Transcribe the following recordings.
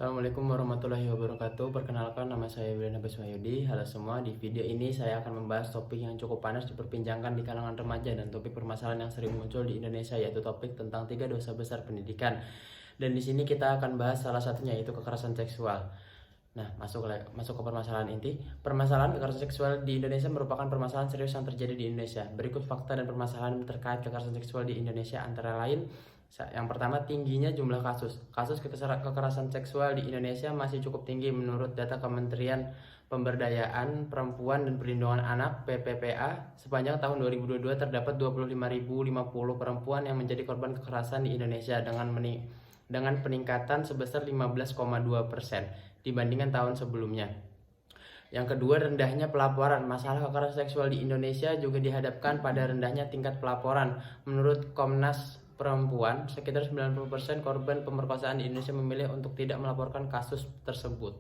Assalamualaikum warahmatullahi wabarakatuh. Perkenalkan, nama saya William Habis Wahyudi. Halo semua, di video ini saya akan membahas topik yang cukup panas diperbincangkan di kalangan remaja dan topik permasalahan yang sering muncul di Indonesia, yaitu topik tentang 3 dosa besar pendidikan. Dan di sini kita akan bahas salah satunya, yaitu kekerasan seksual. Nah, masuk ke permasalahan inti. Permasalahan kekerasan seksual di Indonesia merupakan permasalahan serius yang terjadi di Indonesia. Berikut fakta dan permasalahan terkait kekerasan seksual di Indonesia, antara lain: yang pertama, tingginya jumlah kasus. Kasus kekerasan seksual di Indonesia masih cukup tinggi menurut data Kementerian Pemberdayaan Perempuan dan Perlindungan Anak (PPPA). Sepanjang tahun 2022 terdapat 25.050 perempuan yang menjadi korban kekerasan di Indonesia dengan peningkatan sebesar 15,2% dibandingkan tahun sebelumnya. Yang kedua, rendahnya pelaporan. Masalah kekerasan seksual di Indonesia juga dihadapkan pada rendahnya tingkat pelaporan. Menurut Komnas Perempuan, sekitar 90% korban pemerkosaan di Indonesia memilih untuk tidak melaporkan kasus tersebut.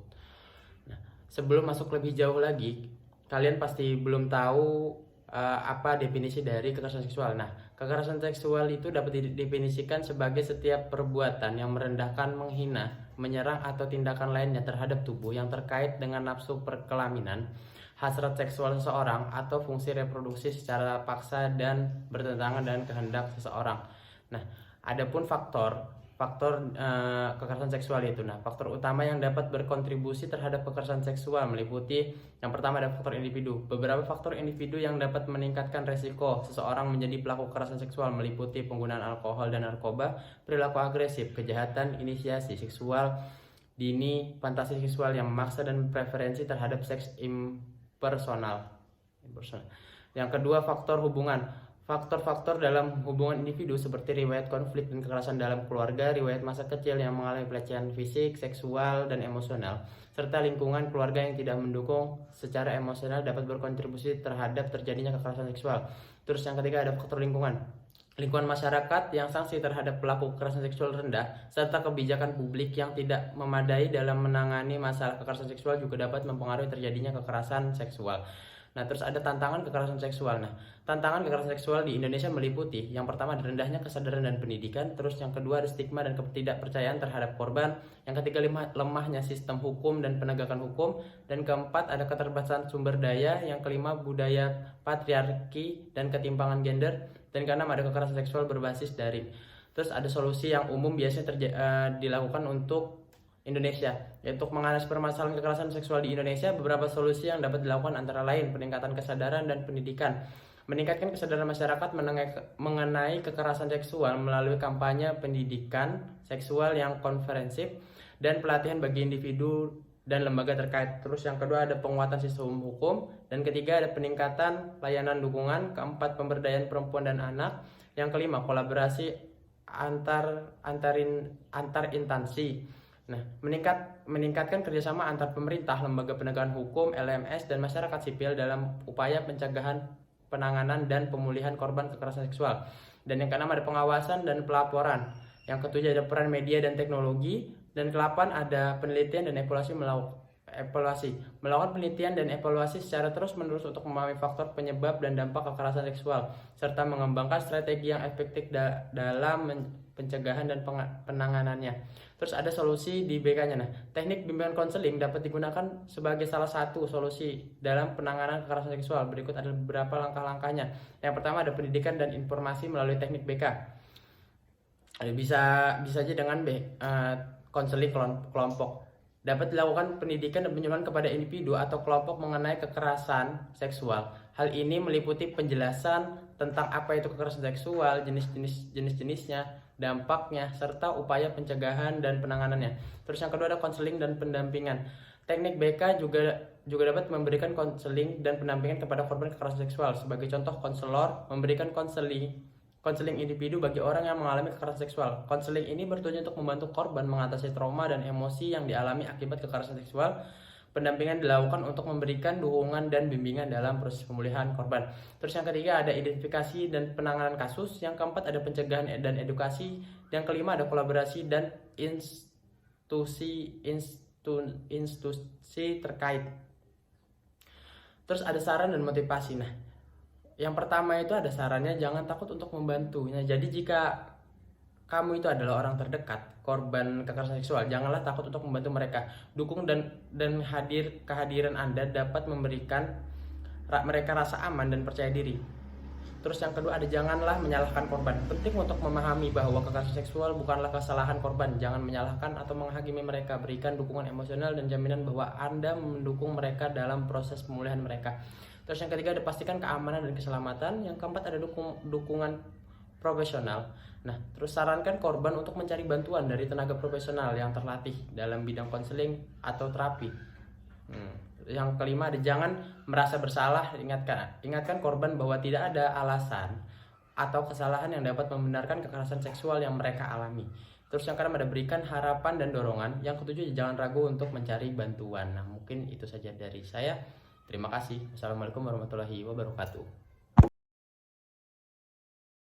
Nah, sebelum masuk lebih jauh lagi, kalian pasti belum tahu apa definisi dari kekerasan seksual. Nah, kekerasan seksual itu dapat didefinisikan sebagai setiap perbuatan yang merendahkan, menghina, menyerang atau tindakan lainnya terhadap tubuh yang terkait dengan nafsu perkelaminan, hasrat seksual seseorang, atau fungsi reproduksi secara paksa dan bertentangan dengan kehendak seseorang. Nah, adapun faktor kekerasan seksual itu. Nah, faktor utama yang dapat berkontribusi terhadap kekerasan seksual meliputi: yang pertama ada faktor individu. Beberapa faktor individu yang dapat meningkatkan resiko seseorang menjadi pelaku kekerasan seksual meliputi penggunaan alkohol dan narkoba, perilaku agresif, kejahatan inisiasi seksual dini, fantasi seksual yang memaksa, dan preferensi terhadap seks impersonal. Yang kedua, faktor hubungan. Faktor-faktor dalam hubungan individu seperti riwayat konflik dan kekerasan dalam keluarga, riwayat masa kecil yang mengalami pelecehan fisik, seksual, dan emosional, serta lingkungan keluarga yang tidak mendukung secara emosional dapat berkontribusi terhadap terjadinya kekerasan seksual. Terus yang ketiga ada faktor lingkungan. Lingkungan masyarakat yang sanksi terhadap pelaku kekerasan seksual rendah, serta kebijakan publik yang tidak memadai dalam menangani masalah kekerasan seksual juga dapat mempengaruhi terjadinya kekerasan seksual. Nah, terus ada tantangan kekerasan seksual. Nah, tantangan kekerasan seksual di Indonesia meliputi: yang pertama ada rendahnya kesadaran dan pendidikan, terus yang kedua ada stigma dan ketidakpercayaan terhadap korban, yang ketiga lemahnya sistem hukum dan penegakan hukum, dan keempat ada keterbatasan sumber daya, yang kelima budaya patriarki dan ketimpangan gender, dan keenam ada kekerasan seksual berbasis daring. Terus ada solusi yang umum biasanya dilakukan untuk Indonesia, yaitu mengatasi permasalahan kekerasan seksual di Indonesia. Beberapa solusi yang dapat dilakukan antara lain: peningkatan kesadaran dan pendidikan, meningkatkan kesadaran masyarakat mengenai kekerasan seksual melalui kampanye pendidikan seksual yang komprehensif dan pelatihan bagi individu dan lembaga terkait. Terus yang kedua ada penguatan sistem hukum, dan ketiga ada peningkatan layanan dukungan, keempat pemberdayaan perempuan dan anak, yang kelima kolaborasi antar instansi. Nah, meningkatkan kerjasama antar pemerintah, lembaga penegakan hukum, LMS, dan masyarakat sipil dalam upaya pencegahan, penanganan, dan pemulihan korban kekerasan seksual. Dan yang keenam ada pengawasan dan pelaporan. Yang ketujuh ada peran media dan teknologi. Dan ke-8 ada penelitian dan evaluasi. Melakukan penelitian dan evaluasi secara terus-menerus untuk memahami faktor penyebab dan dampak kekerasan seksual, serta mengembangkan strategi yang efektif dalam pencegahan dan penanganannya. Terus ada solusi di BK-nya. Nah, teknik bimbingan konseling dapat digunakan sebagai salah satu solusi dalam penanganan kekerasan seksual. Berikut ada beberapa langkah-langkahnya. Yang pertama ada pendidikan dan informasi melalui teknik BK. Bisa aja dengan konseling kelompok. Dapat dilakukan pendidikan dan penyuluhan kepada individu atau kelompok mengenai kekerasan seksual. Hal ini meliputi penjelasan tentang apa itu kekerasan seksual, jenis-jenisnya, dampaknya, serta upaya pencegahan dan penanganannya. Terus yang kedua ada konseling dan pendampingan. Teknik BK juga dapat memberikan konseling dan pendampingan kepada korban kekerasan seksual. Sebagai contoh, konselor memberikan konseling individu bagi orang yang mengalami kekerasan seksual. Konseling ini bertujuan untuk membantu korban mengatasi trauma dan emosi yang dialami akibat kekerasan seksual. Pendampingan dilakukan untuk memberikan dukungan dan bimbingan dalam proses pemulihan korban. Terus yang ketiga ada identifikasi dan penanganan kasus. Yang keempat ada pencegahan dan edukasi. Yang kelima ada kolaborasi dan institusi terkait. Terus ada saran dan motivasi. Nah, yang pertama itu ada sarannya, jangan takut untuk membantu. Nah, jadi jika kamu itu adalah orang terdekat korban kekerasan seksual, janganlah takut untuk membantu mereka. Dukung dan kehadiran Anda dapat memberikan mereka rasa aman dan percaya diri. Terus yang kedua ada janganlah menyalahkan korban. Penting untuk memahami bahwa kekerasan seksual bukanlah kesalahan korban. Jangan menyalahkan atau menghakimi mereka. Berikan dukungan emosional dan jaminan bahwa Anda mendukung mereka dalam proses pemulihan mereka. Terus yang ketiga ada pastikan keamanan dan keselamatan. Yang keempat ada dukungan profesional. Nah, terus sarankan korban untuk mencari bantuan dari tenaga profesional yang terlatih dalam bidang konseling atau terapi. Yang kelima ada jangan merasa bersalah. Ingatkan korban bahwa tidak ada alasan atau kesalahan yang dapat membenarkan kekerasan seksual yang mereka alami. Terus yang keenam ada berikan harapan dan dorongan. Yang ketujuh jangan ragu untuk mencari bantuan. Nah, mungkin itu saja dari saya. Terima kasih. Wassalamualaikum warahmatullahi wabarakatuh.